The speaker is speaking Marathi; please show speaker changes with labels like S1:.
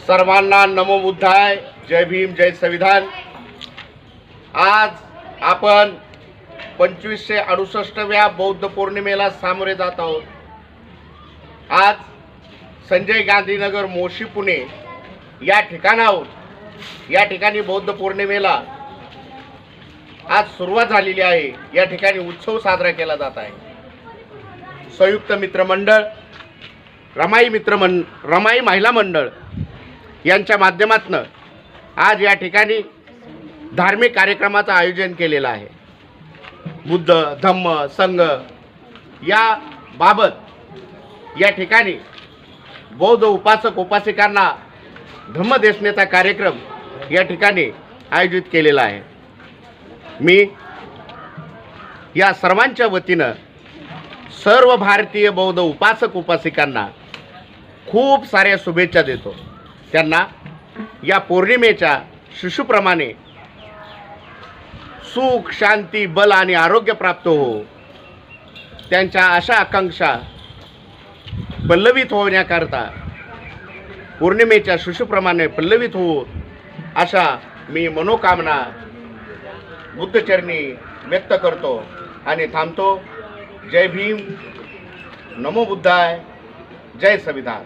S1: सर्वांना नमो बुद्धाय, जय भीम, जय संविधान। आज आपण 2568व्या बौद्ध पौर्णिमेला सामोरे जात आहोत। आज संजय गांधी नगर मोशी पुणे या ठिकाणी बौद्ध पौर्णिमेला आज सुरुवात झालेली आहे। या ठिकाणी उत्सव साजरा केला जात आहे। संयुक्त मित्रमंडळ, रमाई महिला मंडळ यांच्या माध्यमातून आज या ठिकाणी धार्मिक कार्यक्रमाचं आयोजन केलेलं आहे। बुद्ध धम्म संघ या बाबत या ठिकाणी बौद्ध उपासक उपासिकांना धम्मदेशनेचा कार्यक्रम या ठिकाणी आयोजित केलेला आहे। मी या सर्वांच्या वतीनं सर्व भारतीय बौद्ध उपासक उपासिकांना खूप साऱ्या शुभेच्छा देतो। त्यांना या पौर्णिमेच्या शिशुप्रमाणे सुख, शांती, बल आणि आरोग्य प्राप्त हो, त्यांच्या आशा आकांक्षा पल्लवित होण्याकरता पौर्णिमेच्या शिशुप्रमाणे पल्लवित हो, अशा मी मनोकामना बुद्धचरणी व्यक्त करतो आणि थांबतो। जय भीम, नमो बुद्धाय, जय संविधान।